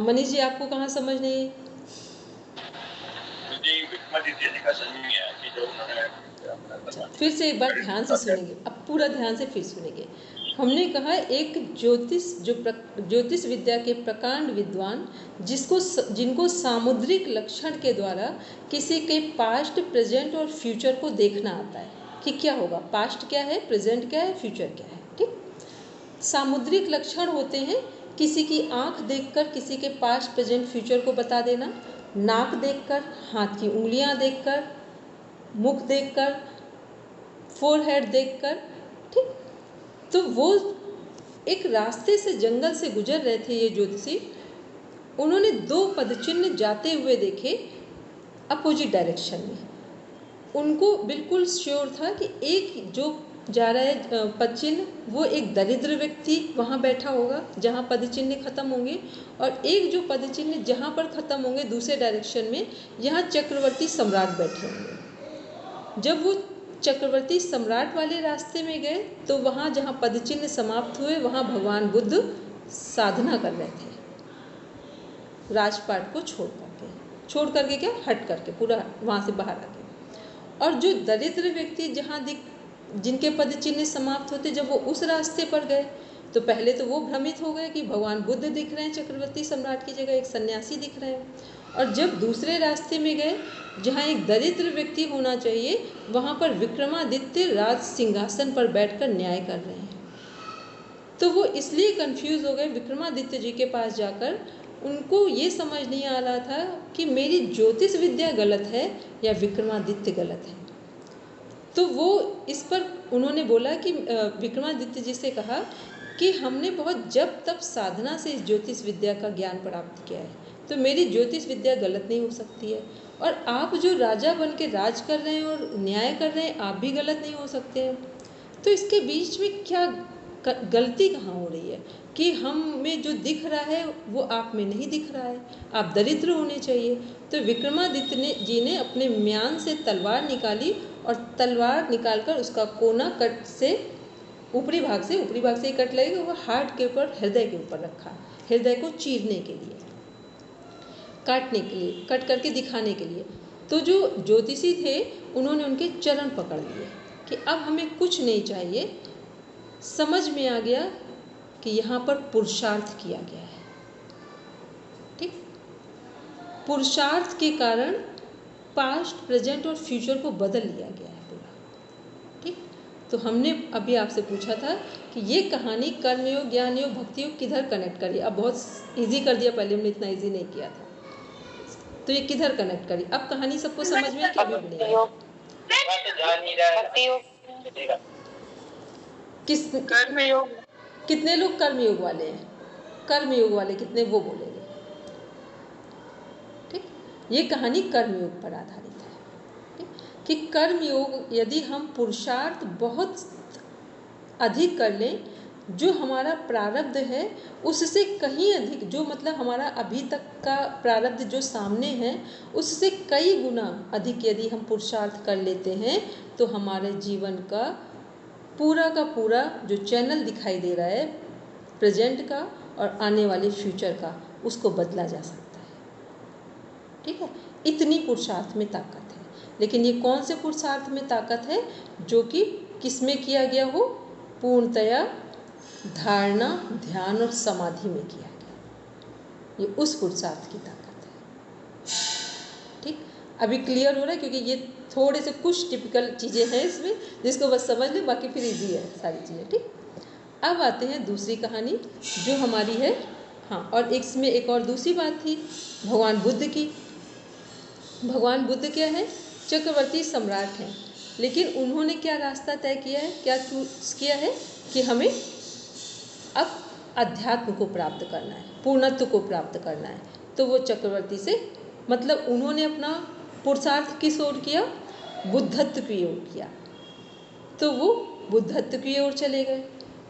मनीष जी, आपको कहाँ समझ नहीं? मुझे विक्रमादित्य जी का समझ नहीं आया कि जो उन्होंने फिर से एक बार ध्यान से सुनेंगे, अब पूरा ध्यान से फिर सुनेंगे। हमने कहा एक ज्योतिष विद्या के प्रकांड विद्वान जिनको सामुद्रिक लक्षण के द्वारा किसी के पास्ट, प्रेजेंट और फ्यूचर को देखना आता है कि क्या होगा, पास्ट क्या है, प्रेजेंट क्या है, फ्यूचर क्या है। ठीक, सामुद्रिक लक्षण होते हैं किसी की आंख देखकर किसी के पास्ट, प्रेजेंट, फ्यूचर को बता देना, नाक देखकर, हाथ की उंगलियां देखकर, मुख देखकर, फोरहेड देखकर। ठीक, तो वो एक रास्ते से, जंगल से गुजर रहे थे ये ज्योतिषी। उन्होंने 2 पदचिन्ह जाते हुए देखे अपोजिट डायरेक्शन में। उनको बिल्कुल श्योर था कि एक जो जा रहा है पदचिन्ह, वो एक दरिद्र व्यक्ति वहाँ बैठा होगा जहाँ पदचिन्ह खत्म होंगे, और एक जो पदचिन्ह जहाँ पर खत्म होंगे दूसरे डायरेक्शन में, यहाँ चक्रवर्ती सम्राट बैठे होंगे। जब वो चक्रवर्ती सम्राट वाले रास्ते में गए तो वहाँ जहाँ पदचिन्ह समाप्त हुए वहाँ भगवान बुद्ध साधना कर रहे थे, राजपाट को छोड़ करके क्या, हट करके, पूरा वहाँ से बाहर आ गए। और जो दरिद्र व्यक्ति जिनके पद चिन्ह समाप्त होते, जब वो उस रास्ते पर गए तो पहले तो वो भ्रमित हो गए कि भगवान बुद्ध दिख रहे हैं चक्रवर्ती सम्राट की जगह, एक सन्यासी दिख रहे हैं। और जब दूसरे रास्ते में गए जहाँ एक दरिद्र व्यक्ति होना चाहिए, वहाँ पर विक्रमादित्य राज सिंहासन पर बैठकर न्याय कर रहे हैं। तो वो इसलिए कंफ्यूज हो गए। विक्रमादित्य जी के पास जाकर उनको ये समझ नहीं आ रहा था कि मेरी ज्योतिष विद्या गलत है या विक्रमादित्य गलत है। तो वो इस पर उन्होंने बोला कि विक्रमादित्य जी से कहा कि हमने बहुत जब तब साधना से इस ज्योतिष विद्या का ज्ञान प्राप्त किया है, तो मेरी ज्योतिष विद्या गलत नहीं हो सकती है, और आप जो राजा बन के राज कर रहे हैं और न्याय कर रहे हैं, आप भी गलत नहीं हो सकते हैं। तो इसके बीच में क्या गलती कहाँ हो रही है कि हम में जो दिख रहा है वो आप में नहीं दिख रहा है, आप दरिद्र होने चाहिए। तो विक्रमादित्य जी ने अपने म्यान से तलवार निकाली और तलवार निकालकर उसका कोना कट से ऊपरी भाग से ही कट लगेगा, वो हार्ट के ऊपर, हृदय के ऊपर रखा, हृदय को चीरने के लिए, काटने के लिए, कट करके दिखाने के लिए। तो जो ज्योतिषी थे उन्होंने उनके चरण पकड़ लिए कि अब हमें कुछ नहीं चाहिए, समझ में आ गया कि यहाँ पर पुरुषार्थ किया गया है। ठीक, पुरुषार्थ के कारण पास्ट, प्रेजेंट और फ्यूचर को बदल लिया गया है पूरा। ठीक, तो हमने अभी आपसे पूछा था कि ये कहानी कर्मयोग, ज्ञान योग, भक्ति योग किधर कनेक्ट करी। अब बहुत इजी कर दिया, पहले हमने इतना इजी नहीं किया था। तो ये किधर कनेक्ट करी, अब कहानी सबको समझ में कि अभी भी नहीं? कर्मयोग। कितने लोग कर्मयोग वाले हैं? कर्मयोग वाले कितने, वो बोलेंगे। ठीक, ये कहानी कर्मयोग पर आधारित है। ठीक, कि कर्मयोग यदि हम पुरुषार्थ बहुत अधिक कर लें, जो हमारा प्रारब्ध है उससे कहीं अधिक, जो मतलब हमारा अभी तक का प्रारब्ध जो सामने है उससे कई गुना अधिक यदि हम पुरुषार्थ कर लेते हैं, तो हमारे जीवन का पूरा जो चैनल दिखाई दे रहा है प्रेजेंट का और आने वाले फ्यूचर का, उसको बदला जा सकता है। ठीक है, इतनी पुरुषार्थ में ताकत है। लेकिन ये कौन से पुरुषार्थ में ताकत है? जो कि किसमें किया गया हो? पूर्णतया धारणा, ध्यान और समाधि में किया गया। ये उस पुरुषार्थ की ताकत है। ठीक, अभी क्लियर हो रहा है? क्योंकि ये थोड़े से कुछ टिपिकल चीज़ें हैं इसमें, जिसको बस समझ लें, बाकी फिर इजी है सारी चीज़ें। ठीक, अब आते हैं दूसरी कहानी जो हमारी है। हाँ, और इसमें एक और दूसरी बात थी भगवान बुद्ध की। भगवान बुद्ध क्या है? चक्रवर्ती सम्राट हैं, लेकिन उन्होंने क्या रास्ता तय किया है, क्या चूज़ किया है कि हमें अब अध्यात्म को प्राप्त करना है, पूर्णत्व को प्राप्त करना है। तो वो चक्रवर्ती से, मतलब उन्होंने अपना पुरुषार्थ किस ओर किया? बुद्धत्व की ओर किया। तो वो बुद्धत्व की ओर चले गए।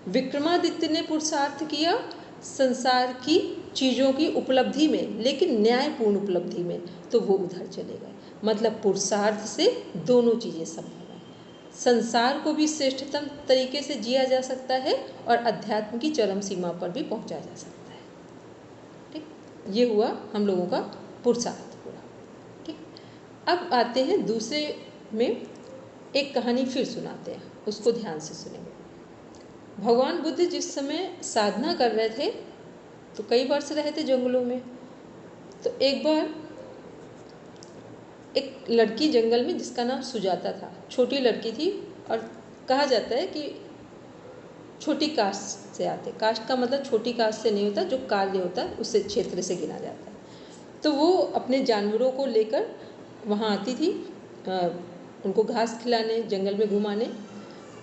विक्रमादित्य ने पुरुषार्थ किया संसार की चीज़ों की उपलब्धि में, लेकिन न्यायपूर्ण उपलब्धि में, तो वो उधर चले गए। मतलब पुरुषार्थ से दोनों चीज़ें संभव हैं। संसार को भी श्रेष्ठतम तरीके से जिया जा सकता है और अध्यात्म की चरम सीमा पर भी पहुंचा जा सकता है। ये हुआ हम लोगों का पुरुषार्थ पूरा। ठीक, अब आते हैं दूसरे में, एक कहानी फिर सुनाते हैं, उसको ध्यान से सुनेंगे। भगवान बुद्ध जिस समय साधना कर रहे थे तो कई वर्ष रहे थे जंगलों में। तो एक बार एक लड़की जंगल में, जिसका नाम सुजाता था, छोटी लड़की थी, और कहा जाता है कि छोटी कास्ट से आते। कास्ट का मतलब छोटी कास्ट से नहीं होता, जो कार्य होता है उससे क्षेत्र से गिना जाता है। तो वो अपने जानवरों को लेकर वहाँ आती थी, उनको घास खिलाने, जंगल में घुमाने।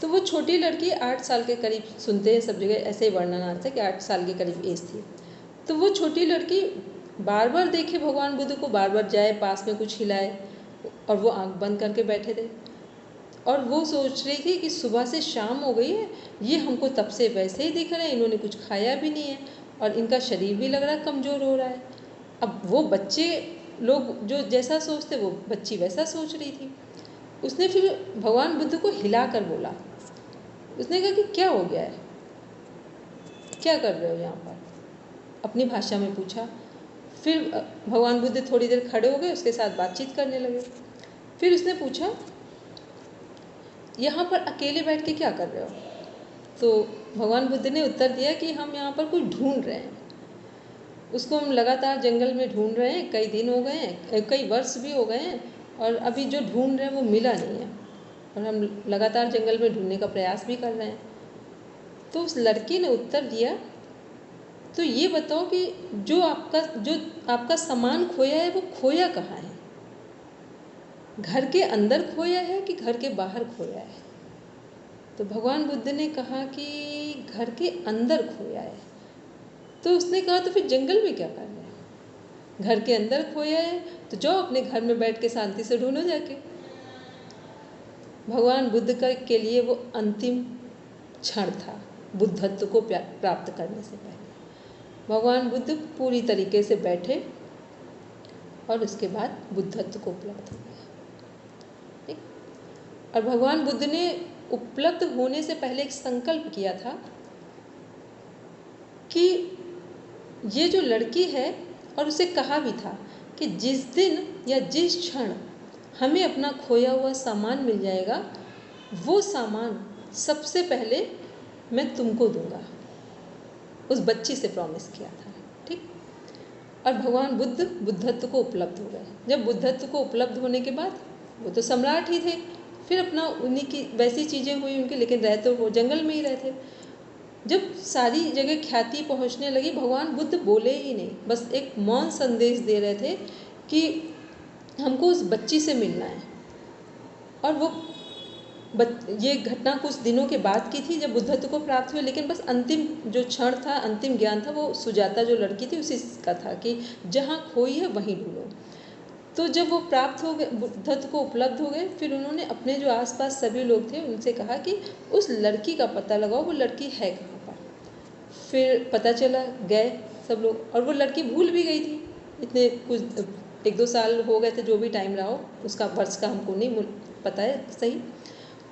तो वो छोटी लड़की 8 साल के करीब, सुनते हैं सब जगह ऐसे ही वर्णन आता है कि 8 साल के करीब एज थी। तो वो छोटी लड़की बार बार देखे भगवान बुद्ध को, बार बार जाए, पास में कुछ खिलाए, और वो आंख बंद करके बैठे थे। और वो सोच रही थी कि सुबह से शाम हो गई है, ये हमको तब से वैसे ही दिख रहे हैं, इन्होंने कुछ खाया भी नहीं है, और इनका शरीर भी लग रहा है कमज़ोर हो रहा है। अब वो बच्चे लोग जो जैसा सोचते, वो बच्ची वैसा सोच रही थी। उसने फिर भगवान बुद्ध को हिला कर बोला, उसने कहा कि क्या हो गया है, क्या कर रहे हो यहाँ पर, अपनी भाषा में पूछा। फिर भगवान बुद्ध थोड़ी देर खड़े हो गए, उसके साथ बातचीत करने लगे। फिर उसने पूछा, यहाँ पर अकेले बैठ के क्या कर रहे हो? तो भगवान बुद्ध ने उत्तर दिया कि हम यहाँ पर कुछ ढूंढ रहे हैं, उसको हम लगातार जंगल में ढूंढ रहे हैं, कई दिन हो गए हैं, कई वर्ष भी हो गए हैं, और अभी जो ढूंढ रहे हैं वो मिला नहीं है, और हम लगातार जंगल में ढूंढने का प्रयास भी कर रहे हैं। तो उस लड़की ने उत्तर दिया, तो ये बताओ कि जो आपका सामान खोया है वो खोया कहाँ है? घर के अंदर खोया है कि घर के बाहर खोया है? तो भगवान बुद्ध ने कहा कि घर के अंदर खोया है। तो उसने कहा, तो फिर जंगल में क्या कर रहे हैं? घर के अंदर खोया है तो जाओ अपने घर में बैठ के शांति से ढूंढो जाके। भगवान बुद्ध के लिए वो अंतिम क्षण था बुद्धत्व को प्राप्त करने से पहले। भगवान बुद्ध पूरी तरीके से बैठे और उसके बाद बुद्धत्व को उपलब्ध हो गया। और भगवान बुद्ध ने उपलब्ध होने से पहले एक संकल्प किया था कि ये जो लड़की है, और उसे कहा भी था कि जिस दिन या जिस क्षण हमें अपना खोया हुआ सामान मिल जाएगा, वो सामान सबसे पहले मैं तुमको दूंगा। उस बच्ची से प्रॉमिस किया था। ठीक, और भगवान बुद्ध बुद्धत्व को उपलब्ध हो गए। जब बुद्धत्व को उपलब्ध होने के बाद वो तो सम्राट ही थे, फिर अपना उन्हीं की वैसी चीज़ें हुई उनकी, लेकिन रह तो वो जंगल में ही रहते। जब सारी जगह ख्याति पहुंचने लगी, भगवान बुद्ध बोले ही नहीं, बस एक मौन संदेश दे रहे थे कि हमको उस बच्ची से मिलना है। और वो ये घटना कुछ दिनों के बाद की थी जब बुद्धत्व को प्राप्त हुए, लेकिन बस अंतिम जो क्षण था, अंतिम ज्ञान था, वो सुजाता जो लड़की थी उसी का था कि जहाँ खोई है वहीं ढूंढो। तो जब वो प्राप्त हो गए, बुद्धत्व को उपलब्ध हो गए, फिर उन्होंने अपने जो आसपास सभी लोग थे उनसे कहा कि उस लड़की का पता लगाओ, वो लड़की है कहाँ पर। फिर पता चला, गए सब लोग, और वो लड़की भूल भी गई थी। इतने कुछ 1-2 साल हो गए थे, जो भी टाइम रहा हो, उसका वर्ष का हमको नहीं पता है सही।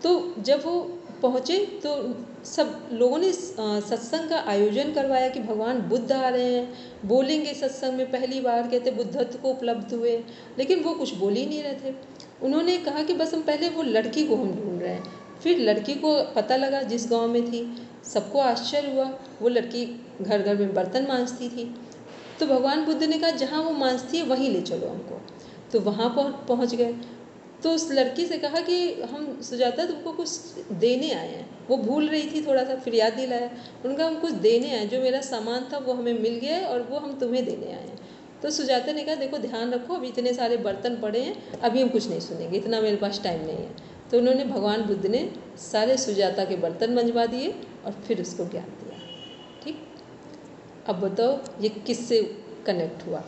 तो जब वो पहुँचे तो सब लोगों ने सत्संग का आयोजन करवाया कि भगवान बुद्ध आ रहे हैं, बोलेंगे सत्संग में, पहली बार कहते बुद्धत्व को उपलब्ध हुए, लेकिन वो कुछ बोल ही नहीं रहे थे। उन्होंने कहा कि बस हम पहले वो लड़की को हम ढूंढ रहे हैं। फिर लड़की को पता लगा जिस गांव में थी, सबको आश्चर्य हुआ, वो लड़की घर घर में बर्तन मांजती थी। तो भगवान बुद्ध ने कहा जहाँ वो मांजती है वहीं ले चलो हमको। तो वहाँ पहुँच गए। तो उस लड़की से कहा कि हम सुजाता तुमको कुछ देने आए हैं। वो भूल रही थी थोड़ा सा, फिर याद दिलाया। उनका हम कुछ देने आए, जो मेरा सामान था वो हमें मिल गया है और वो हम तुम्हें देने आए हैं। तो सुजाता ने कहा देखो ध्यान रखो, अभी इतने सारे बर्तन पड़े हैं, अभी हम कुछ नहीं सुनेंगे, इतना मेरे पास टाइम नहीं है। तो उन्होंने, भगवान बुद्ध ने सारे सुजाता के बर्तन मंजवा दिए और फिर उसको ज्ञान दिया। ठीक, अब बताओ ये किससे कनेक्ट हुआ?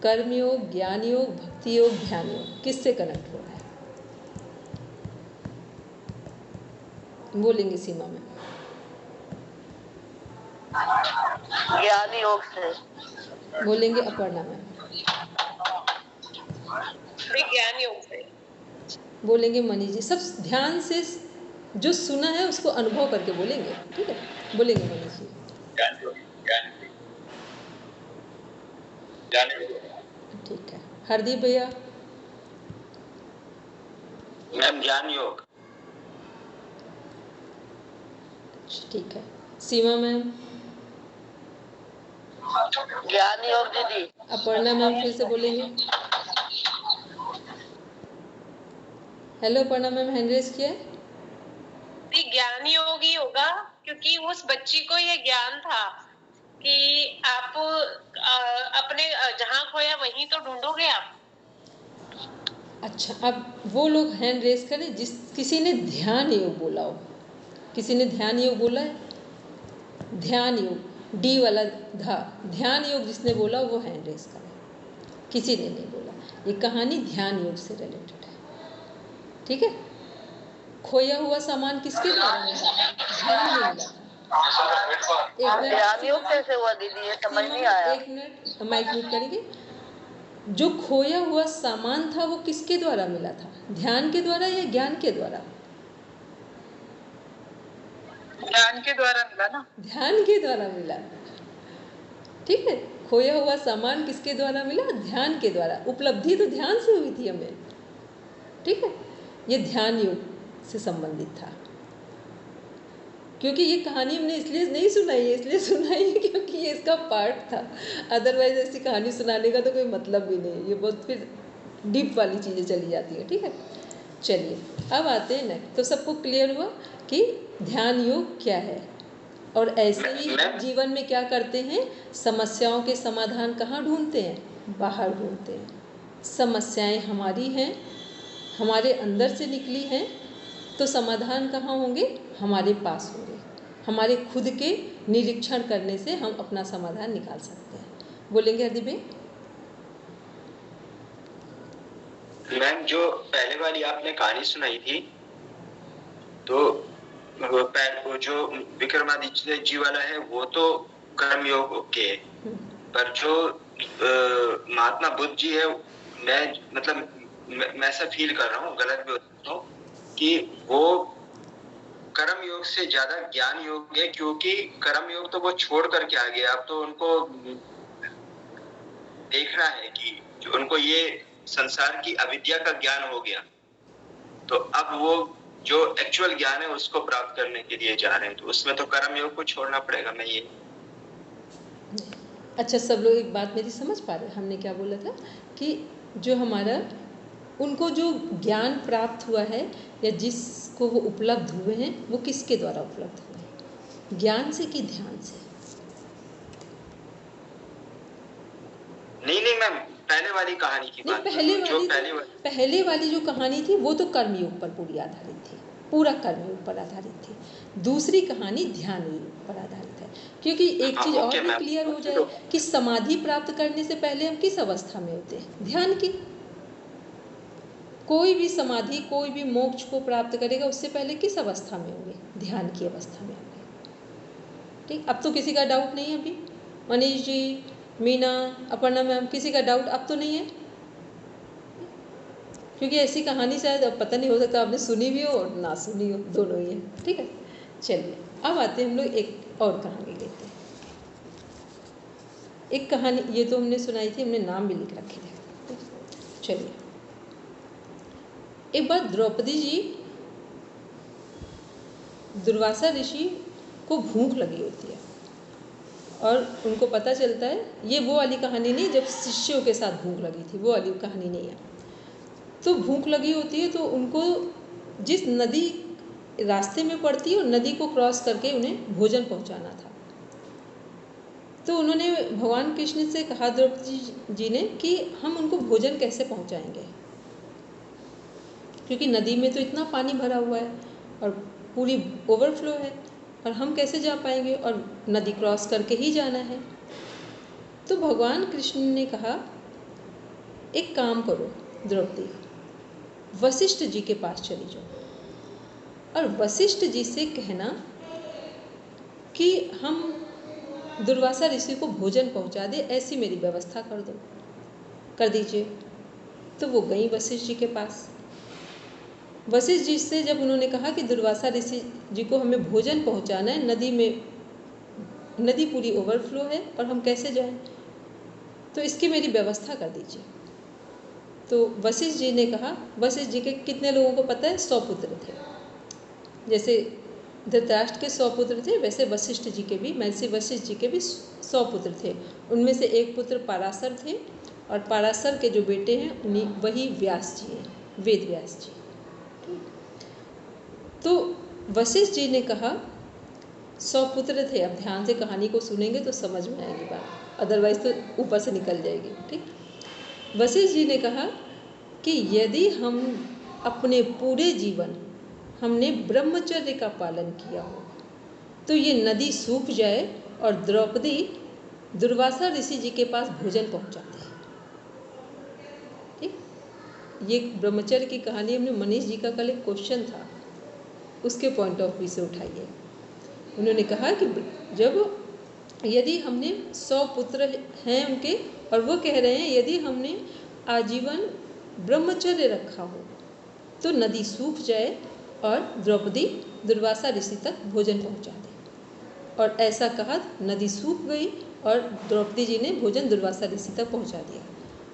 कर्मयोग, ज्ञान योग, भक्ति योग, ध्यान योग, किससे कनेक्ट हो रहा है? बोलेंगे सीमा में। ज्ञान योग से। बोलेंगे अपर्णा में। विज्ञान योग से। बोलेंगे मनी जी। सब ध्यान से जो सुना है उसको अनुभव करके बोलेंगे। ठीक है, बोलेंगे मनी जी। हरदीप भैया। मैम ज्ञान योग। ठीक है। सीमा मैम। ज्ञान योग दीदी। अपर्णा मैम फिर से बोलेंगे। Hello Aparna ma'am, hand raise किया है। ज्ञान योग ही होगा, क्योंकि उस बच्ची को ये ज्ञान था कि आप अपने जहाँ खोया वहीं तो ढूंढोगे आप। अच्छा, अब वो लोग हैंड रेज करें जिस किसी ने ध्यान योग बोला हो। किसी ने ध्यान योग बोला है? ध्यान योग, डी वाला धा, ध्यान योग जिसने बोला वो हैंड रेज करें। किसी ने नहीं बोला। ये कहानी ध्यान योग से रिलेटेड है, ठीक है। खोया हुआ सामान किसके द्वारा मिला था? ध्यान में मिला था। ध्यान योग कैसे हुआ दीदी, ये समझ नहीं आया। एक मिनट, माइक म्यूट करेंगे। जो खोया हुआ सामान था वो किसके द्वारा मिला था? ध्यान के द्वारा या ज्ञान के द्वारा? ध्यान के द्वारा मिला ना। ध्यान के द्वारा मिला, ठीक है। खोया हुआ सामान किसके द्वारा मिला? ध्यान के द्वारा। उपलब्धि तो ध्यान से हुई थी हमें, ठीक है। ये ध्यान योग से संबंधित था। क्योंकि ये कहानी हमने इसलिए नहीं सुनाई है, इसलिए सुनाई है क्योंकि ये इसका पार्ट था। अदरवाइज ऐसी कहानी सुनाने का तो कोई मतलब भी नहीं। ये बहुत फिर डीप वाली चीज़ें चली जाती है, ठीक है। चलिए अब आते हैं नेक्स्ट। तो सबको क्लियर हुआ कि ध्यान योग क्या है, और ऐसे ही जीवन में क्या करते हैं? समस्याओं के समाधान कहाँ ढूंढते हैं? बाहर ढूंढते हैं। समस्याएं हमारी हैं, हमारे अंदर से निकली हैं, तो समाधान कहाँ होंगे? हमारे पास होंगे। हमारे खुद के निरीक्षण करने से हम अपना समाधान निकाल सकते हैं। बोलेंगे हरदीप भाई? मैम जो पहले वाली आपने कहानी सुनाई थी, तो वो जो विक्रमादित्य जी वाला है वो तो कर्म योग ओके है, पर जो महात्मा बुद्ध जी है, मैं ऐसा फील कर रहा हूँ, गलत भी हो सकता हूँ, कि वो कर्म योग से ज्यादा ज्ञान योग है, क्योंकि कर्म योग तो वो छोड़ करके आ गए। अब तो उनको देखना है कि जो उनको ये संसार की अविद्या का ज्ञान हो गया, तो अब वो जो एक्चुअल ज्ञान है उसको प्राप्त करने के लिए जा रहे हैं, तो उसमें तो कर्म योग को छोड़ना पड़ेगा। मैं ये अच्छा, सब लोग एक बात मेरी समझ पा रहे हैं? हमने क्या बोला था कि जो हमारा उनको जो ज्ञान प्राप्त हुआ है या जिसको वो उपलब्ध हुए हैं, वो किसके द्वारा उपलब्ध हुए हैं? ज्ञान से कि ध्यान से? नहीं मैम, पहले वाली कहानी की बात। पहले वाली जो कहानी थी वो तो कर्मयोग पर पूरी आधारित थी, पूरा कर्मयोग पर आधारित थी। दूसरी कहानी ध्यान योग पर आधारित है। क्योंकि एक चीज और भी क्लियर हो जाए कि समाधि प्राप्त करने से पहले हम किस अवस्था में होते हैं? ध्यान की। कोई भी समाधि, कोई भी मोक्ष को प्राप्त करेगा उससे पहले किस अवस्था में होंगे? ध्यान की अवस्था में होंगे, ठीक। अब तो किसी का डाउट नहीं है अभी? मनीष जी, मीना, अपर्णा मैम, किसी का डाउट अब तो नहीं है? क्योंकि ऐसी कहानी शायद अब पता नहीं, हो सकता आपने सुनी भी हो और ना सुनी हो, दोनों ही है, ठीक है। चलिए अब आते हैं हम लोग एक और कहानी लेते हैं। एक कहानी ये तो हमने सुनाई थी, हमने नाम भी लिख रखे थे। चलिए, एक बार द्रौपदी जी, दुर्वासा ऋषि को भूख लगी होती है और उनको पता चलता है, ये वो वाली कहानी नहीं जब शिष्यों के साथ भूख लगी थी, वो वाली कहानी नहीं है। तो भूख लगी होती है तो उनको जिस नदी रास्ते में पड़ती है और नदी को क्रॉस करके उन्हें भोजन पहुंचाना था। तो उन्होंने भगवान कृष्ण से कहा, द्रौपदी जी ने, कि हम उनको भोजन कैसे पहुंचाएंगे, क्योंकि नदी में तो इतना पानी भरा हुआ है और पूरी ओवरफ्लो है और हम कैसे जा पाएंगे, और नदी क्रॉस करके ही जाना है। तो भगवान कृष्ण ने कहा, एक काम करो द्रौपदी, वशिष्ठ जी के पास चली जाओ और वशिष्ठ जी से कहना कि हम दुर्वासा ऋषि को भोजन पहुंचा दे, ऐसी मेरी व्यवस्था कर दीजिए। तो वो गई वशिष्ठ जी के पास। वशिष्ठ जी से जब उन्होंने कहा कि दुर्वासा ऋषि जी को हमें भोजन पहुंचाना है, नदी पूरी ओवरफ्लो है और हम कैसे जाएं, तो इसकी मेरी व्यवस्था कर दीजिए। तो वशिष्ठ जी ने कहा, वशिष्ठ जी के कितने लोगों को पता है? 100 पुत्र थे। जैसे धृतराष्ट्र के 100 पुत्र थे, वैसे वशिष्ठ जी के भी, महर्षि वशिष्ठ जी के भी 100 पुत्र थे। उनमें से एक पुत्र पराशर थे, और पराशर के जो बेटे हैं उन्हीं वही व्यास जी हैं, वेद व्यास जी। तो वशिष्ठ जी ने कहा 100 पुत्र थे। अब ध्यान से कहानी को सुनेंगे तो समझ में आएगी बात, अदरवाइज तो ऊपर से निकल जाएगी। ठीक, वशिष्ठ जी ने कहा कि यदि हम अपने पूरे जीवन हमने ब्रह्मचर्य का पालन किया हो तो ये नदी सूख जाए और द्रौपदी दुर्वासा ऋषि जी के पास भोजन पहुंचाती है। ठीक, ये ब्रह्मचर्य की कहानी हमने मनीष जी का कल एक क्वेश्चन था, उसके पॉइंट ऑफ व्यू से उठाई है। उन्होंने कहा कि जब यदि हमने 100 पुत्र हैं उनके, और वो कह रहे हैं यदि हमने आजीवन ब्रह्मचर्य रखा हो तो नदी सूख जाए और द्रौपदी दुर्वासा ऋषि तक भोजन पहुंचा दे। और ऐसा कहा, नदी सूख गई और द्रौपदी जी ने भोजन दुर्वासा ऋषि तक पहुंचा दिया।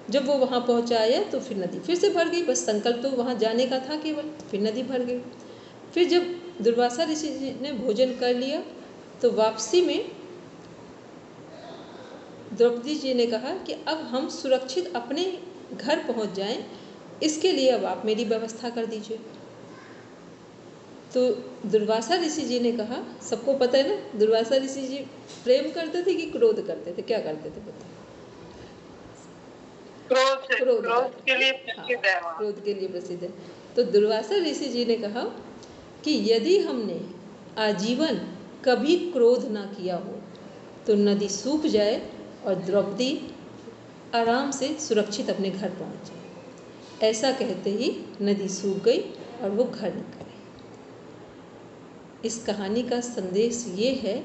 जब वो वहाँ पहुँचाया तो फिर नदी फिर से भर गई, बस संकल्प तो वहाँ जाने का था केवल, फिर नदी भर गई। फिर जब दुर्वासा ऋषि जी ने भोजन कर लिया तो वापसी में द्रौपदी जी ने कहा कि अब हम सुरक्षित अपने घर पहुंच जाएं, इसके लिए अब आप मेरी व्यवस्था कर दीजिए। तो दुर्वासा ऋषि जी ने कहा, सबको पता है ना दुर्वासा ऋषि जी प्रेम करते थे कि क्रोध करते थे? क्या करते थे बताओ? क्रोध के लिए प्रसिद्ध है। हाँ, क्रोध के लिए प्रसिद्ध है। तो दुर्वासा ऋषि जी ने कहा कि यदि हमने आजीवन कभी क्रोध ना किया हो तो नदी सूख जाए और द्रौपदी आराम से सुरक्षित अपने घर पहुंच जाए। ऐसा कहते ही नदी सूख गई और वो घर निकल गई। इस कहानी का संदेश ये है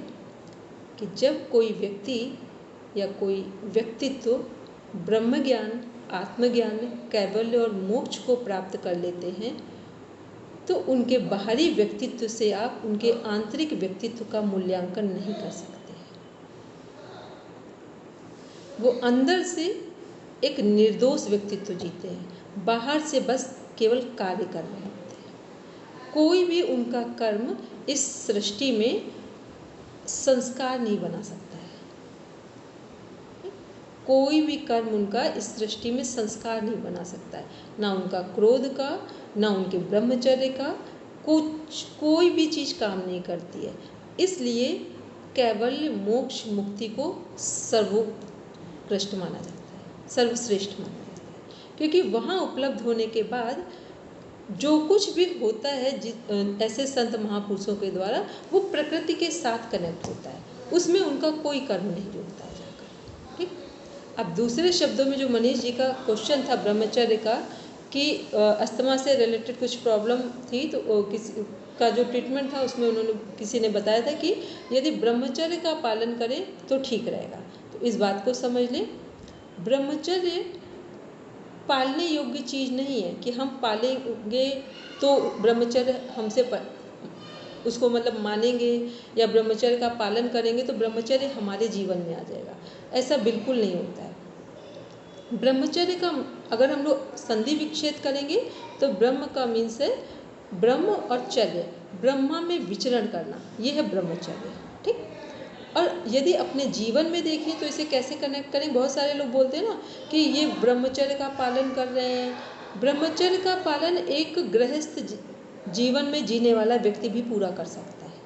कि जब कोई व्यक्ति या कोई व्यक्तित्व ब्रह्म ज्ञान, आत्मज्ञान, कैवल्य और मोक्ष को प्राप्त कर लेते हैं तो उनके बाहरी व्यक्तित्व से आप उनके आंतरिक व्यक्तित्व का मूल्यांकन नहीं कर सकते। वो अंदर से एक निर्दोष व्यक्तित्व जीते हैं, बाहर से बस केवल कार्य कर रहे होते हैं। कोई भी उनका कर्म इस सृष्टि में संस्कार नहीं बना सकता है। कोई भी कर्म उनका इस सृष्टि में संस्कार नहीं बना सकता है, ना उनका क्रोध का, ना उनके ब्रह्मचर्य का, कोई भी चीज़ काम नहीं करती है। इसलिए कैवल्य मोक्ष मुक्ति को सर्वोत्कृष्ट माना जाता है, सर्वश्रेष्ठ माना जाता है, क्योंकि वहाँ उपलब्ध होने के बाद जो कुछ भी होता है ऐसे संत महापुरुषों के द्वारा वो प्रकृति के साथ कनेक्ट होता है, उसमें उनका कोई कर्म नहीं जुड़ता है जाकर। ठीक, अब दूसरे शब्दों में जो मनीष जी का क्वेश्चन था ब्रह्मचर्य का कि अस्थमा से रिलेटेड कुछ प्रॉब्लम थी तो किसी का जो ट्रीटमेंट था उसमें उन्होंने किसी ने बताया था कि यदि ब्रह्मचर्य का पालन करें तो ठीक रहेगा। तो इस बात को समझ लें, ब्रह्मचर्य पालने योग्य चीज़ नहीं है कि हम पालेंगे तो ब्रह्मचर्य हमसे उसको मतलब मानेंगे या ब्रह्मचर्य का पालन करेंगे तो ब्रह्मचर्य हमारे जीवन में आ जाएगा। ऐसा बिल्कुल नहीं होता है। ब्रह्मचर्य का अगर हम लोग संधि विच्छेद करेंगे तो ब्रह्म का मीन्स है ब्रह्म और चर्य, ब्रह्मा में विचरण करना, ये है ब्रह्मचर्य। ठीक, और यदि अपने जीवन में देखें तो इसे कैसे कनेक्ट करें? बहुत सारे लोग बोलते हैं ना कि ये ब्रह्मचर्य का पालन कर रहे हैं। ब्रह्मचर्य का पालन एक गृहस्थ जीवन में जीने वाला व्यक्ति भी पूरा कर सकता है।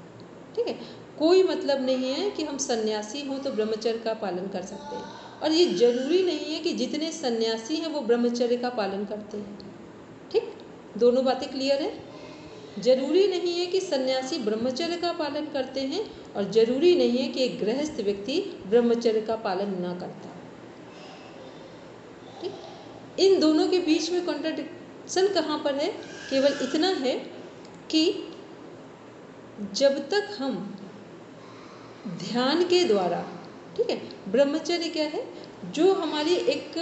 ठीक है, कोई मतलब नहीं है कि हम सन्यासी हों तो ब्रह्मचर्य का पालन कर सकते हैं, और ये जरूरी नहीं है कि जितने सन्यासी हैं वो ब्रह्मचर्य का पालन करते हैं। ठीक, दोनों बातें क्लियर है। जरूरी नहीं है कि सन्यासी ब्रह्मचर्य का पालन करते हैं और जरूरी नहीं है कि एक गृहस्थ व्यक्ति ब्रह्मचर्य का पालन ना करता। ठीक, इन दोनों के बीच में कॉन्ट्रडिक्शन कहाँ पर है? केवल इतना है कि जब तक हम ध्यान के द्वारा, ठीक है, ब्रह्मचर्य क्या है? जो हमारी एक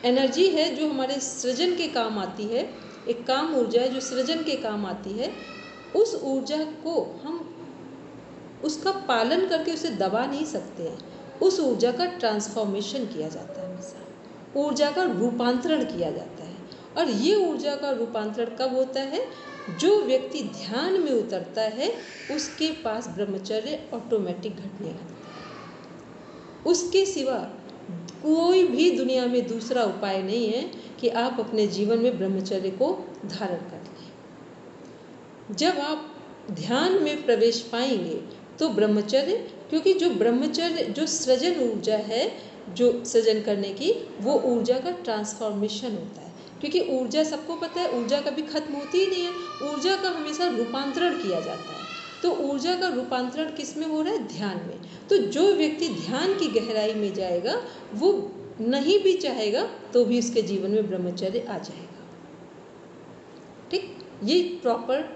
एनर्जी है जो हमारे सृजन के काम आती है, एक काम ऊर्जा है जो सृजन के काम आती है, उस ऊर्जा को हम उसका पालन करके उसे दबा नहीं सकते हैं। उस ऊर्जा का ट्रांसफॉर्मेशन किया जाता है हमेशा। ऊर्जा का रूपांतरण किया जाता है। और ये ऊर्जा का रूपांतरण कब होता है? जो व्यक्ति ध्यान में उतरता है उसके पास ब्रह्मचर्य ऑटोमेटिक घटने लगता है। उसके सिवा कोई भी दुनिया में दूसरा उपाय नहीं है कि आप अपने जीवन में ब्रह्मचर्य को धारण कर लें। जब आप ध्यान में प्रवेश पाएंगे तो ब्रह्मचर्य, क्योंकि जो ब्रह्मचर्य जो सृजन ऊर्जा है, जो सृजन करने की, वो ऊर्जा का ट्रांसफॉर्मेशन होता है। क्योंकि ऊर्जा सबको पता है, ऊर्जा कभी खत्म होती ही नहीं है, ऊर्जा का हमेशा रूपांतरण किया जाता है। तो ऊर्जा का रूपांतरण किस में हो रहा है? ध्यान में। तो जो व्यक्ति ध्यान की गहराई में जाएगा वो नहीं भी चाहेगा तो भी उसके जीवन में ब्रह्मचर्य आ जाएगा। ठीक, ये प्रॉपर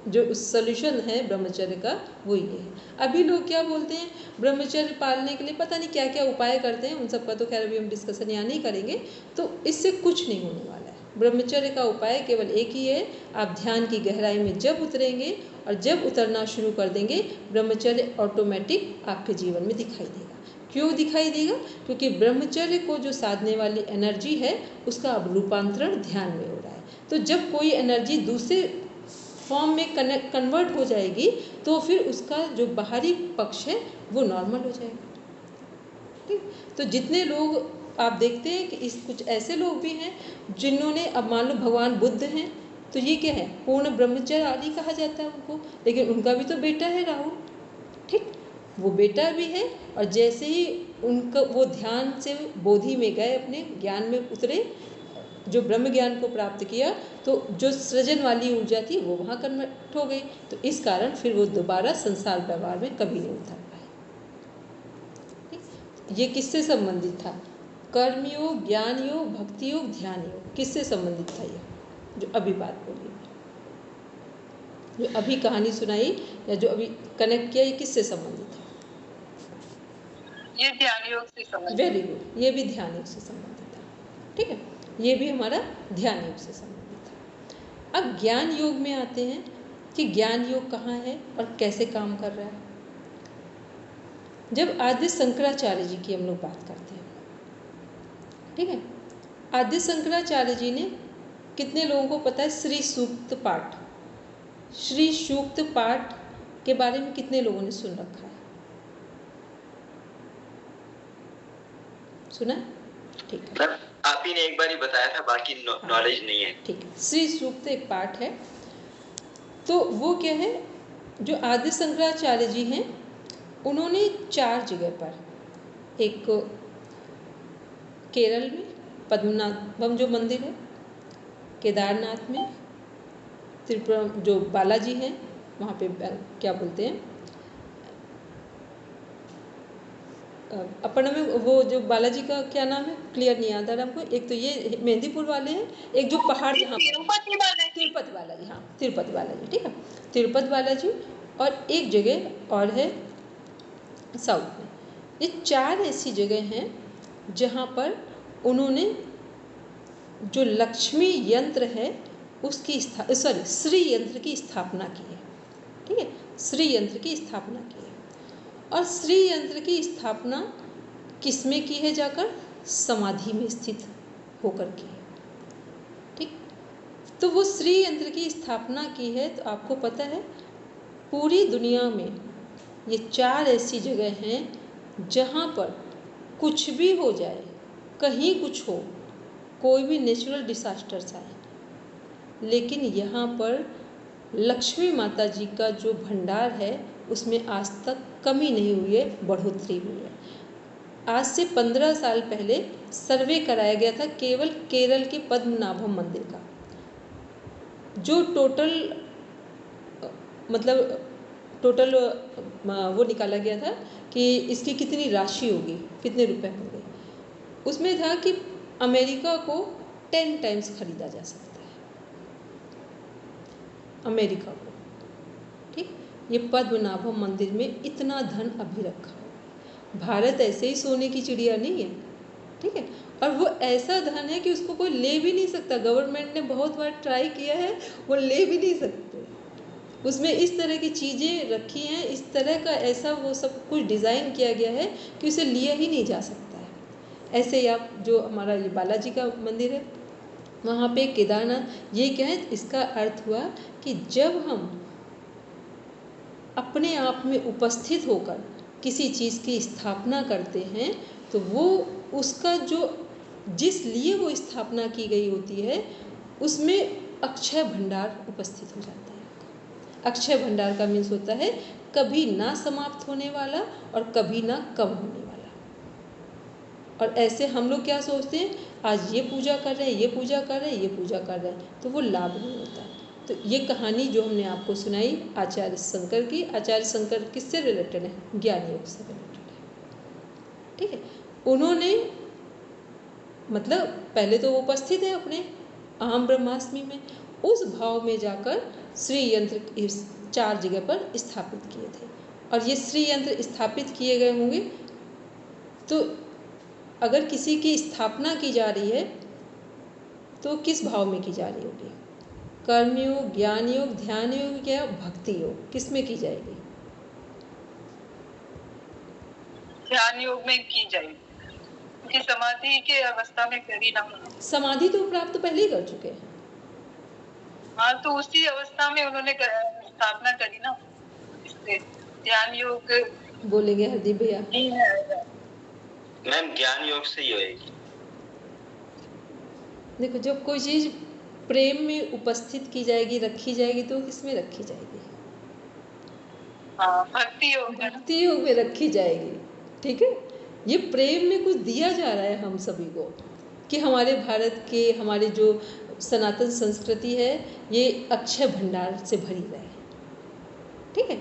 जो सोल्यूशन है ब्रह्मचर्य का वो ये है। अभी लोग क्या बोलते हैं, ब्रह्मचर्य पालने के लिए पता नहीं क्या क्या उपाय करते हैं, उन सब का तो खैर अभी हम डिस्कशन यहाँ नहीं करेंगे, तो इससे कुछ नहीं होने वाला है। ब्रह्मचर्य का उपाय केवल एक ही है, आप ध्यान की गहराई में जब उतरेंगे और जब उतरना शुरू कर देंगे, ब्रह्मचर्य ऑटोमेटिक आपके जीवन में दिखाई देगा। क्यों दिखाई देगा? क्योंकि ब्रह्मचर्य को जो साधने वाली एनर्जी है उसका अब रूपांतरण ध्यान में हो रहा है। तो जब कोई एनर्जी दूसरे फॉर्म में कन्वर्ट हो जाएगी तो फिर उसका जो बाहरी पक्ष है वो नॉर्मल हो जाएगा। ठीक, तो जितने लोग आप देखते हैं कि इस कुछ ऐसे लोग भी हैं जिन्होंने, अब मान लो भगवान बुद्ध हैं तो ये क्या है, पूर्ण ब्रह्मचर्य आदि कहा जाता है उनको, लेकिन उनका भी तो बेटा है राहुल। ठीक, वो बेटा भी है, और जैसे ही उनका वो ध्यान से बोधि में गए, अपने ज्ञान में उतरे, जो ब्रह्म ज्ञान को प्राप्त किया, तो जो सृजन वाली ऊर्जा थी वो वहाँ कन्वर्ट हो गई। तो इस कारण फिर वो दोबारा संसार व्यवहार में कभी नहीं उतर पाए। ये किससे संबंधित था? कर्म योग, ज्ञान योग, भक्ति योग, ध्यान योग, किससे संबंधित था? ये जो अभी बात बोली, जो अभी कहानी सुनाई या जो अभी कनेक्ट किया, ये किससे संबंधित है? ये ध्यान योग से संबंधित। वेरी गुड, ये भी ध्यान योग से संबंधित है। ठीक है, ये भी हमारा ध्यान योग से संबंधित है। अब ज्ञान योग में आते हैं कि ज्ञान योग कहाँ है और कैसे काम कर रहा है। जब आदि शंकराचार्य जी की हम लोग बात करते हैं, ठीक है, आदि शंकराचार्य जी ने, कितने लोगों को पता है श्री सूक्त पाठ? श्री सूक्त पाठ के बारे में कितने लोगों ने सुन रखा है? सुना? ठीक है, आप ही ने एक बार ही बताया था, बाकी नॉलेज नहीं है। ठीक है, श्री सूक्त एक पाठ है। तो वो क्या है, जो आदि शंकराचार्य जी हैं उन्होंने 4 जगह पर, एक केरल में पद्मनाभम जो मंदिर है, केदारनाथ में, त्रिपुरा जो बालाजी हैं वहाँ पे क्या बोलते हैं, अपन में वो जो बालाजी का क्या नाम है, क्लियर नहीं आता हमको। एक तो ये मेहंदीपुर वाले हैं, एक जो पहाड़ यहाँ तिरुपति बालाजी, हाँ तिरुपति बालाजी, ठीक है, तिरुपति बालाजी, और एक जगह और है साउथ में। ये 4 ऐसी जगह हैं जहाँ पर उन्होंने जो लक्ष्मी यंत्र है उसकी श्री यंत्र की स्थापना की है। ठीक है, श्री यंत्र की स्थापना की है। और श्री यंत्र की स्थापना किसमें की है? जाकर समाधि में स्थित होकर की है। ठीक, तो वो श्री यंत्र की स्थापना की है। तो आपको पता है पूरी दुनिया में ये 4 ऐसी जगह हैं जहाँ पर कुछ भी हो जाए, कहीं कुछ हो, कोई भी नेचुरल डिसास्टर्स आए, लेकिन यहाँ पर लक्ष्मी माता जी का जो भंडार है उसमें आज तक कमी नहीं हुई है, बढ़ोतरी हुई है। आज से 15 साल पहले सर्वे कराया गया था केवल केरल के पद्मनाभम मंदिर का, जो टोटल वो निकाला गया था कि इसकी कितनी राशि होगी, कितने रुपए होंगे। उसमें था कि अमेरिका को 10 टाइम्स खरीदा जा सकता है, अमेरिका को। ठीक, ये पद्मनाभम मंदिर में इतना धन अभी रखा है। भारत ऐसे ही सोने की चिड़िया नहीं है, ठीक है, और वो ऐसा धन है कि उसको कोई ले भी नहीं सकता। गवर्नमेंट ने बहुत बार ट्राई किया है, वो ले भी नहीं सकते। उसमें इस तरह की चीज़ें रखी हैं, इस तरह का ऐसा वो सब कुछ डिज़ाइन किया गया है कि उसे लिया ही नहीं जा सकता है। ऐसे ही आप जो हमारा ये बालाजी का मंदिर है वहाँ पे केदारनाथ, ये क्या है, इसका अर्थ हुआ कि जब हम अपने आप में उपस्थित होकर किसी चीज़ की स्थापना करते हैं तो वो उसका जो जिस लिए वो स्थापना की गई होती है उसमें अक्षय भंडार उपस्थित हो जाता है। अक्षय भंडार का मीन्स होता है कभी ना समाप्त होने वाला और कभी ना कम होने वाला। और ऐसे हम लोग क्या सोचते हैं, आज ये पूजा कर रहे हैं, ये पूजा कर रहे हैं, ये पूजा कर रहे हैं, तो वो लाभ नहीं होता। तो ये कहानी जो हमने आपको सुनाई आचार्य शंकर की, आचार्य शंकर किससे रिलेटेड है, ज्ञान योग से रिलेटेड है। ठीक है, उन्होंने मतलब पहले तो वो उपस्थित है अपने अहम ब्रह्मास्मि में, उस भाव में जाकर श्री यंत्र इस 4 जगह पर स्थापित किए थे। और ये श्री यंत्र स्थापित किए गए होंगे तो अगर किसी की स्थापना की जा रही है तो किस भाव में की जा रही होगी, कर्मयोग, ज्ञान योग, ध्यान योग या भक्ति योग, किस में की जाएगी? ध्यान योग में की जाएगी, क्योंकि समाधि के अवस्था में करी ना होना। समाधि तो प्राप्त पहले ही कर चुके हैं। हाँ, तो उसी अवस्था में उन्होंने स्थापना करी ना, इसलिए ध्यान योग बोलेंगे हरदीप भैया। मैम ज्ञान योग से ही होगी। देखो, जब कोई चीज प्रेम में उपस्थित की जाएगी, रखी जाएगी, तो किसमें रखी जाएगी? हाँ, भक्ति योग। भक्ति योग में रखी जाएगी। ठीक है, ये प्रेम में कुछ दिया जा रहा है हम सभी को कि हमारे भारत के, हमारे जो सनातन संस्कृति है ये अक्षय भंडार से भरी रहे। ठीक है,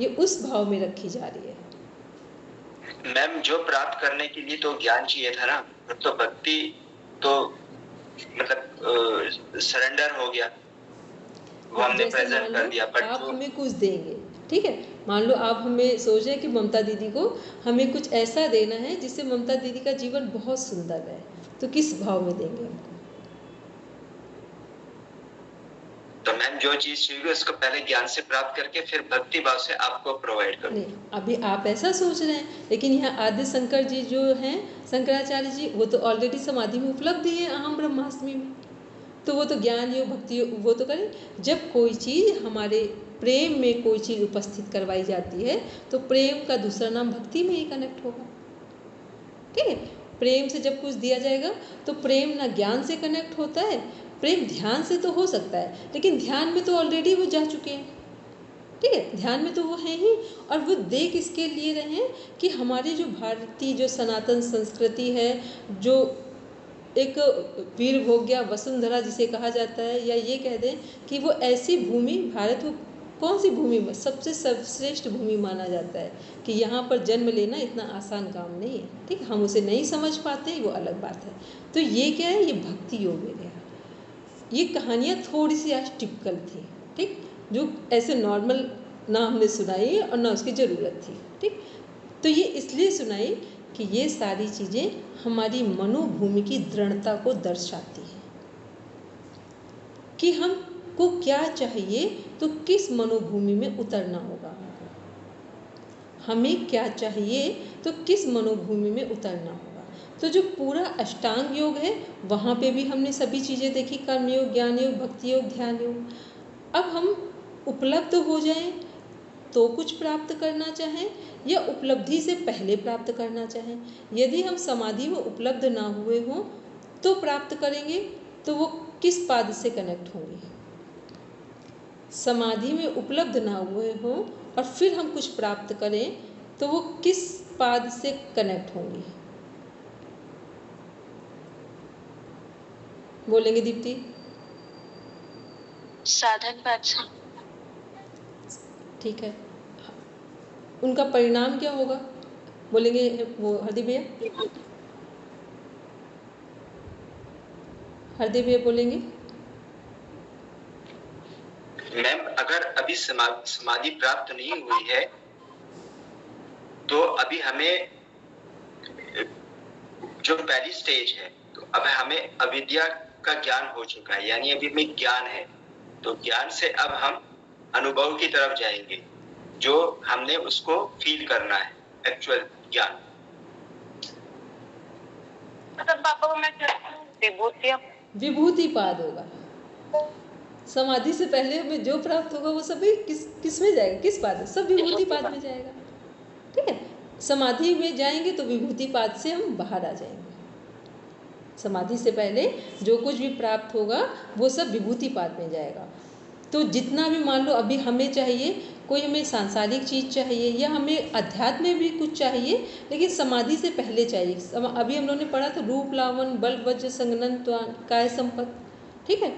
ये उस भाव में रखी जा रही है। मैम जो प्राप्त करने के लिए तो ज्ञान चाहिए था ना, तो भक्ति तो मतलब सरेंडर हो गया, वो हमने प्रेजेंट कर दिया। पर आप हमें कुछ देंगे, ठीक है, मान लो आप हमें सोच रहे कि ममता दीदी को हमें कुछ ऐसा देना है जिससे ममता दीदी का जीवन बहुत सुंदर रहे, तो किस भाव में देंगे हमको? तो मैम जो चीज चाहिए उसको पहले ज्ञान से प्राप्त करके फिर भक्ति भाव से आपको प्रोवाइड करो। नहीं, अभी आप ऐसा सोच रहे हैं, लेकिन यहाँ आद्य शंकर जी जो हैं, शंकराचार्य जी, वो तो ऑलरेडी समाधि में उपलब्ध ही है अहम ब्रह्मास्मि में, तो वो तो ज्ञान योग, भक्ति योग वो तो करें। जब कोई चीज़ हमारे प्रेम में कोई चीज़ उपस्थित करवाई जाती है तो प्रेम का दूसरा नाम भक्ति में ही कनेक्ट होगा। ठीक है, प्रेम से जब कुछ दिया जाएगा तो प्रेम ना ज्ञान से कनेक्ट होता है, प्रेम ध्यान से तो हो सकता है, लेकिन ध्यान में तो ऑलरेडी वो जा चुके हैं। ठीक है, ध्यान में तो वो हैं ही, और वो दे किसके लिए रहे हैं कि हमारी जो भारतीय जो सनातन संस्कृति है, जो एक वीर भोग्या वसुंधरा जिसे कहा जाता है, या ये कह दें कि वो ऐसी भूमि, भारत को कौन सी भूमि में सबसे सर्वश्रेष्ठ भूमि माना जाता है कि यहाँ पर जन्म लेना इतना आसान काम नहीं है। ठीक, हम उसे नहीं समझ पाते, वो अलग बात है। तो ये क्या है, ये भक्ति योग में गया। ये कहानियाँ थोड़ी सी आज टिपिकल थी, ठीक, जो ऐसे नॉर्मल ना हमने सुनाई और ना उसकी ज़रूरत थी। ठीक, तो ये इसलिए सुनाई कि ये सारी चीज़ें हमारी मनोभूमि की दृढ़ता को दर्शाती है कि हमको क्या चाहिए, तो किस मनोभूमि में उतरना होगा, हमें क्या चाहिए तो किस मनोभूमि में उतरना होगा। तो जो पूरा अष्टांग योग है वहाँ पे भी हमने सभी चीज़ें देखी, कर्म योग, ज्ञान योग, भक्ति योग, ध्यान योग। अब हम उपलब्ध हो जाएं तो कुछ प्राप्त करना चाहें या उपलब्धि से पहले प्राप्त करना चाहें। यदि हम समाधि में उपलब्ध ना हुए हों तो प्राप्त करेंगे तो वो किस पाद से कनेक्ट होंगे? समाधि में उपलब्ध ना हुए हों और फिर हम कुछ प्राप्त करें तो वो किस पाद से कनेक्ट होंगे? बोलेंगे दीप्ति? साधन पाद से। ठीक है, उनका परिणाम क्या होगा? बोलेंगे वो हरदीप भैया? हरदीप भैया बोलेंगे? मैम अगर अभी समाधि प्राप्त नहीं हुई है तो अभी हमें जो पहली स्टेज है, तो अब हमें अविद्या का ज्ञान हो चुका है, यानी अभी हमें ज्ञान है। तो ज्ञान से अब हम अनुभव की तरफ जाएंगे, जो हमने उसको फील करना है, एक्चुअल ज्ञान। मतलब पापा को मैं विभूतियाँ विभूति पाद होगा। समाधि से पहले हमें जो प्राप्त होगा वो सभी किस में जाएगा, किस पाद में? सब विभूति पाद में जाएगा। ठीक है, समाधि में जाएंगे तो विभूति पाद से हम बाहर आ जाएंगे। समाधि से पहले जो कुछ भी प्राप्त होगा वो सब विभूति पाद में जाएगा। तो जितना भी मान लो अभी हमें चाहिए, कोई हमें सांसारिक चीज़ चाहिए या हमें अध्यात्म में भी कुछ चाहिए, लेकिन समाधि से पहले चाहिए। अभी हम लोगों ने पढ़ा था रूप लावन बल वज्र संगनन काय संपत। ठीक है,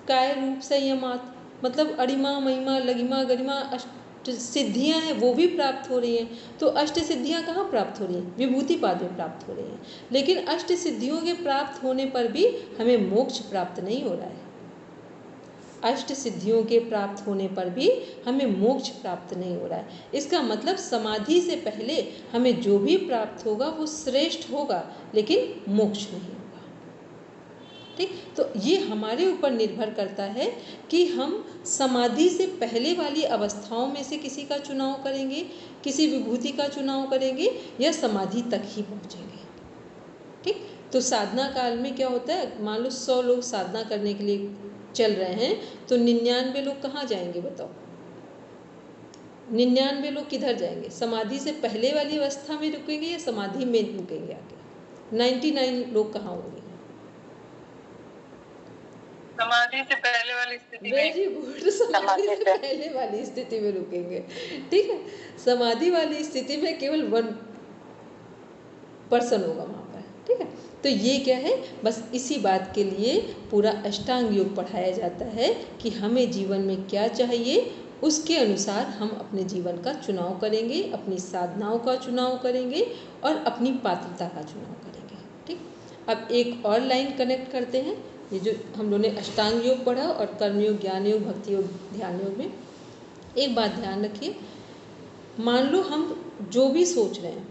काय रूप संयमात, मतलब अरिमा महिमा लगिमा गरिमा अष्ट सिद्धियां हैं वो भी प्राप्त हो रही हैं। तो अष्ट सिद्धियां कहाँ प्राप्त हो रही हैं? विभूति पाद में प्राप्त हो रही हैं। लेकिन अष्ट सिद्धियों के प्राप्त होने पर भी हमें मोक्ष प्राप्त नहीं हो रहा है। अष्ट सिद्धियों के प्राप्त होने पर भी हमें मोक्ष प्राप्त नहीं हो रहा है। इसका मतलब समाधि से पहले हमें जो भी प्राप्त होगा वो श्रेष्ठ होगा, लेकिन मोक्ष नहीं होगा। ठीक, तो ये हमारे ऊपर निर्भर करता है कि हम समाधि से पहले वाली अवस्थाओं में से किसी का चुनाव करेंगे, किसी विभूति का चुनाव करेंगे, या समाधि तक ही पहुँचेंगे। ठीक, तो साधना काल में क्या होता है, मान लो 100 लोग साधना करने के लिए चल रहे हैं, तो 99 लोग कहाँ जाएंगे बताओ? 99 लोग किधर जाएंगे? समाधि से पहले वाली अवस्था में रुकेंगे या समाधि में रुकेंगे आगे? 99 लोग कहाँ होंगे? समाधि से पहले वाली स्थिति में। वेरी गुड, समाधि से पहले वाली स्थिति में रुकेंगे। ठीक है, समाधि वाली स्थिति में केवल 1% होगा वहाँ पर। ठीक है, तो ये क्या है, बस इसी बात के लिए पूरा अष्टांग योग पढ़ाया जाता है कि हमें जीवन में क्या चाहिए, उसके अनुसार हम अपने जीवन का चुनाव करेंगे, अपनी साधनाओं का चुनाव करेंगे और अपनी पात्रता का चुनाव करेंगे। ठीक, अब एक और लाइन कनेक्ट करते हैं। ये जो हम लोगों ने अष्टांग योग पढ़ा और कर्मयोग, ज्ञान योग, भक्ति योग, ध्यान योग में एक बात ध्यान रखिए, मान लो हम जो भी सोच रहे हैं,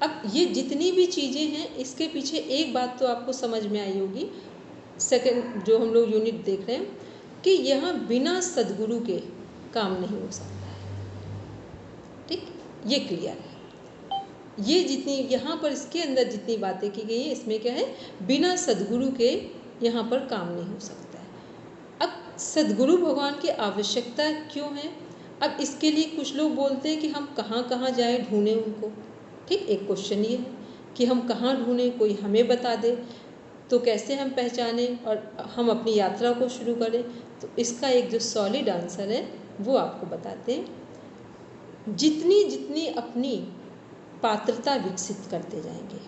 अब ये जितनी भी चीज़ें हैं इसके पीछे एक बात तो आपको समझ में आई होगी, सेकंड जो हम लोग यूनिट देख रहे हैं, कि यहाँ बिना सद्गुरु के काम नहीं हो सकता है। ठीक, ये क्लियर है। ये जितनी यहाँ पर इसके अंदर जितनी बातें की गई हैं, इसमें क्या है, बिना सद्गुरु के यहाँ पर काम नहीं हो सकता है। अब सद्गुरु भगवान की आवश्यकता क्यों है? अब इसके लिए कुछ लोग बोलते हैं कि हम कहाँ कहाँ जाएं ढूंढें उनको। ठीक, एक क्वेश्चन ये है कि हम कहाँ ढूंढें, कोई हमें बता दे तो कैसे हम पहचानें और हम अपनी यात्रा को शुरू करें। तो इसका एक जो सॉलिड आंसर है वो आपको बताते हैं। जितनी जितनी अपनी पात्रता विकसित करते जाएंगे,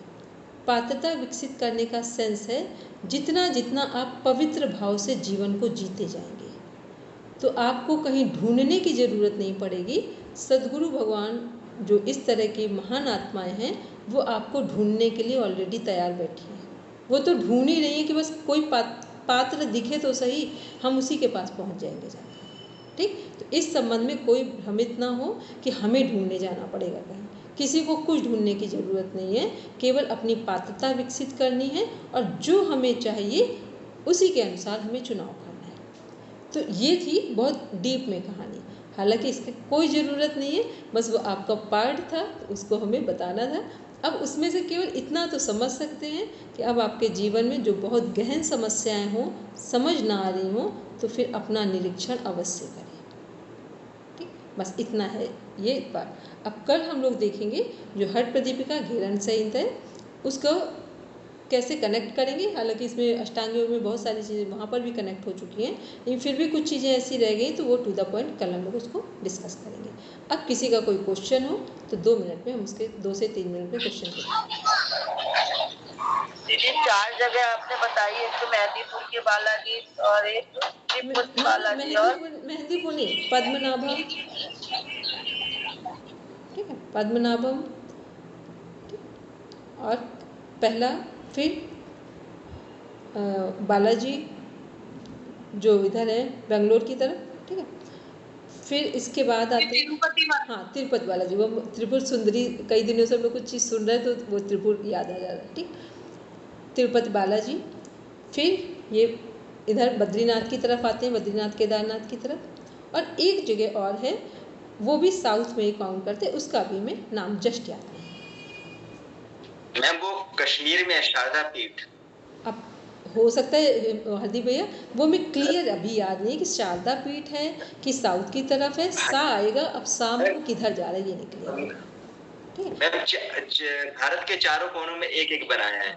पात्रता विकसित करने का सेंस है जितना जितना आप पवित्र भाव से जीवन को जीते जाएंगे, तो आपको कहीं ढूंढने की ज़रूरत नहीं पड़ेगी। सद्गुरु भगवान जो इस तरह की महान आत्माएं हैं वो आपको ढूंढने के लिए ऑलरेडी तैयार बैठी हैं। वो तो ढूंढ ही रही है कि बस कोई पात्र दिखे तो सही, हम उसी के पास पहुंच जाएंगे जाकर। ठीक, तो इस संबंध में कोई भ्रमित ना हो कि हमें ढूंढने जाना पड़ेगा कहीं। किसी को कुछ ढूंढने की ज़रूरत नहीं है, केवल अपनी पात्रता विकसित करनी है और जो हमें चाहिए उसी के अनुसार हमें चुनाव करना है। तो ये थी बहुत डीप में कहानी, हालांकि इसकी कोई ज़रूरत नहीं है, बस वो आपका पार्ट था तो उसको हमें बताना था। अब उसमें से केवल इतना तो समझ सकते हैं कि अब आपके जीवन में जो बहुत गहन समस्याएं हों, समझ ना आ रही हों, तो फिर अपना निरीक्षण अवश्य करें। ठीक, बस इतना है ये बात। अब कल हम लोग देखेंगे जो हठ प्रदीपिका घेरन सहित है उसको कैसे कनेक्ट करेंगे। हालांकि इसमें अष्टांग योग में बहुत सारी चीज़ें वहाँ पर भी कनेक्ट हो चुकी हैं, लेकिन फिर भी कुछ चीज़ें ऐसी रह गई तो वो टू द पॉइंट कल हम लोग उसको डिस्कस करेंगे। अब किसी का कोई क्वेश्चन हो तो 2 मिनट में हम उसके 2 से 3 मिनट में क्वेश्चन करेंगे। दीदी 4 जगह आपने बताई, एक तो मेहंदीपुर के बालाजी और एक बालाजी और मेहंदीपुर नहीं, पद्मनाभम। ठीक है, पद्मनाभम और पहला, फिर बालाजी जो इधर है बेंगलोर की तरफ। ठीक है, फिर इसके बाद आते हैं हाँ तिरुपति बालाजी, वो त्रिपुर सुंदरी, कई दिनों से हम लोग कुछ चीज़ सुन रहे हैं तो वो त्रिपुर याद आ जा रहा है। ठीक, तिरुपति बालाजी, फिर ये इधर बद्रीनाथ की तरफ आते हैं, बद्रीनाथ केदारनाथ की तरफ, और एक जगह और है वो भी साउथ में ही काउंट करते हैं, उसका भी मैं नाम जस्ट याद नहीं। मैम वो कश्मीर में शारदा पीठ। अब हो सकता है हरदीप भैया, वो हमें क्लियर अभी याद नहीं कि शारदा पीठ है कि साउथ की तरफ है। सा आएगा, अब सा में किधर जा रहा है ये नहीं क्लियर है। ठीक है, भारत के चारों कोनों में एक एक बनाया है,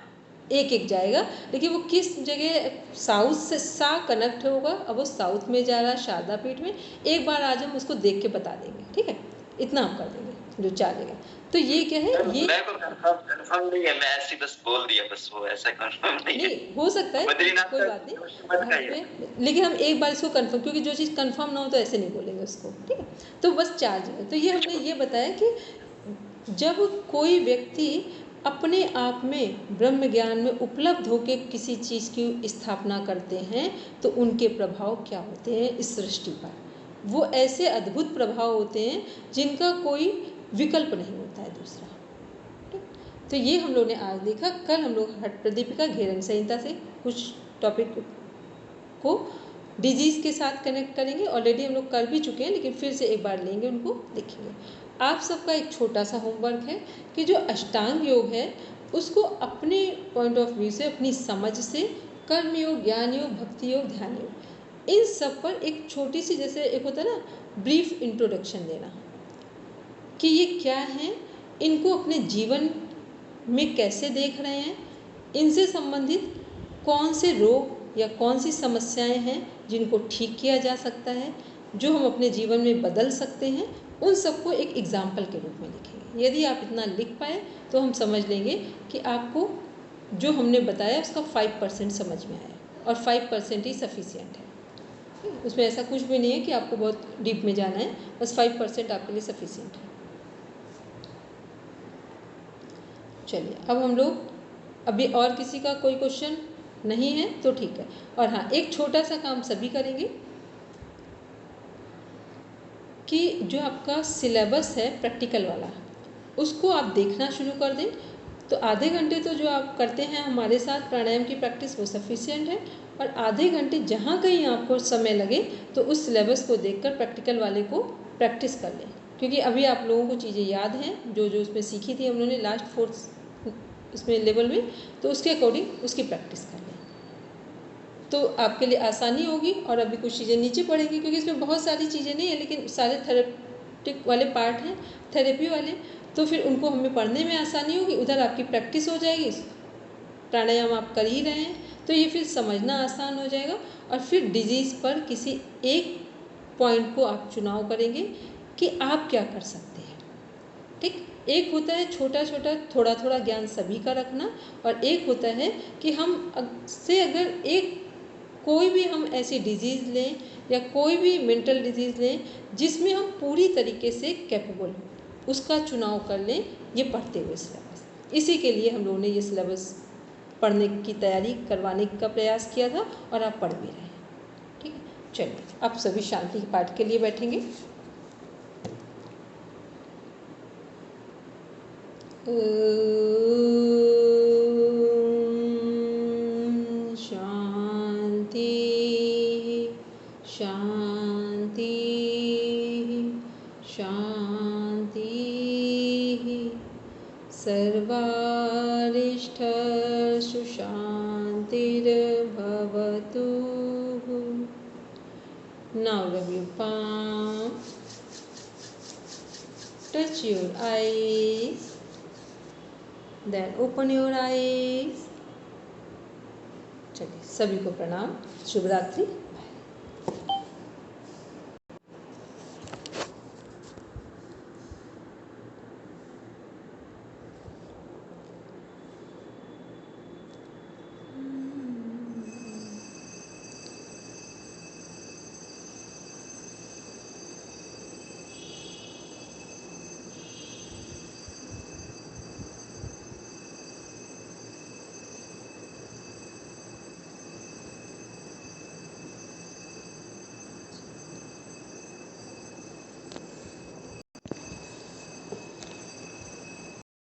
एक एक जाएगा, लेकिन वो किस जगह साउथ से सा कनेक्ट होगा। अब वो साउथ में जा रहा है शारदा पीठ में। एक बार आज हम उसको देख के बता देंगे, ठीक है, इतना हम कर देंगे जो चलेगा। तो ये क्या है, ये मैं को कंफर्म नहीं है, मैं ऐसे बस बोल दिया, बस वो ऐसा कंफर्म नहीं है। हो सकता है, बद्रीनाथ कोई बात नहीं, लेकिन हम एक बार इसको कंफर्म, क्योंकि जो चीज़ कंफर्म ना हो तो ऐसे नहीं बोलेंगे उसको, ठीक है। तो बस 4 जगह, तो ये हमने ये बताया कि जब कोई व्यक्ति अपने आप में ब्रह्म ज्ञान में उपलब्ध होकर किसी चीज़ की स्थापना करते हैं तो उनके प्रभाव क्या होते हैं इस सृष्टि पर। वो ऐसे अद्भुत प्रभाव होते हैं जिनका कोई विकल्प नहीं होता है दूसरा। ठीक, तो ये हम लोग ने आज देखा। कल हम लोग हठ प्रदीपिका घेरन संहिता से कुछ टॉपिक को डिजीज़ के साथ कनेक्ट करेंगे। ऑलरेडी हम लोग कर भी चुके हैं, लेकिन फिर से एक बार लेंगे, उनको देखेंगे। आप सबका एक छोटा सा होमवर्क है कि जो अष्टांग योग है उसको अपने पॉइंट ऑफ व्यू से, अपनी समझ से, कर्म योग, ज्ञान योग, भक्ति योग, ध्यान योग, इन सब पर एक छोटी सी, जैसे एक होता है ना ब्रीफ इंट्रोडक्शन देना कि ये क्या हैं, इनको अपने जीवन में कैसे देख रहे हैं, इनसे संबंधित कौन से रोग या कौन सी समस्याएं हैं जिनको ठीक किया जा सकता है, जो हम अपने जीवन में बदल सकते हैं, उन सबको एक एग्जाम्पल के रूप में लिखेंगे। यदि आप इतना लिख पाए तो हम समझ लेंगे कि आपको जो हमने बताया उसका 5% समझ में आया, और 5% ही सफिशिएंट है। उसमें ऐसा कुछ भी नहीं है कि आपको बहुत डीप में जाना है, बस 5% आपके लिए सफिशिएंट है। चलिए, अब हम लोग, अभी और किसी का कोई क्वेश्चन नहीं है तो ठीक है। और हाँ, एक छोटा सा काम सभी करेंगे कि जो आपका सिलेबस है प्रैक्टिकल वाला, उसको आप देखना शुरू कर दें। तो आधे घंटे तो जो आप करते हैं हमारे साथ प्राणायाम की प्रैक्टिस, वो सफिशिएंट है। और आधे घंटे जहाँ कहीं आपको समय लगे तो उस सिलेबस को देखकर प्रैक्टिकल वाले को प्रैक्टिस कर लें, क्योंकि अभी आप लोगों को चीज़ें याद हैं जो जो उसमें सीखी थी हम लोगों ने लास्ट 4 इसमें लेवल में, तो उसके अकॉर्डिंग उसकी प्रैक्टिस कर लें तो आपके लिए आसानी होगी। और अभी कुछ चीज़ें नीचे पड़ेंगी, क्योंकि इसमें बहुत सारी चीज़ें नहीं है, लेकिन सारे थेरेपिटिक वाले पार्ट हैं, थेरेपी वाले, तो फिर उनको हमें पढ़ने में आसानी होगी, उधर आपकी प्रैक्टिस हो जाएगी, प्राणायाम आप कर ही रहे हैं तो ये फिर समझना आसान हो जाएगा। और फिर डिजीज़ पर किसी एक पॉइंट को आप चुनाव करेंगे कि आप क्या कर सकते हैं। ठीक, एक होता है छोटा छोटा थोड़ा थोड़ा ज्ञान सभी का रखना, और एक होता है कि हम से अगर एक कोई भी हम ऐसी डिजीज़ लें या कोई भी मेंटल डिजीज़ लें जिसमें हम पूरी तरीके से कैपेबल हों, उसका चुनाव कर लें ये पढ़ते हुए सिलेबस। इसी के लिए हम लोगों ने ये सिलेबस पढ़ने की तैयारी करवाने का प्रयास किया था, और आप पढ़ भी रहे हैं। ठीक है, चलिए आप सभी शांति के पाठ के लिए बैठेंगे। शांति शांति शांति, सर्वारिष्ठसु शांतिर्भवतु। Now rub your palm, touch your eyes, then open your eyes. चलिए, सभी को प्रणाम, शुभ रात्रि।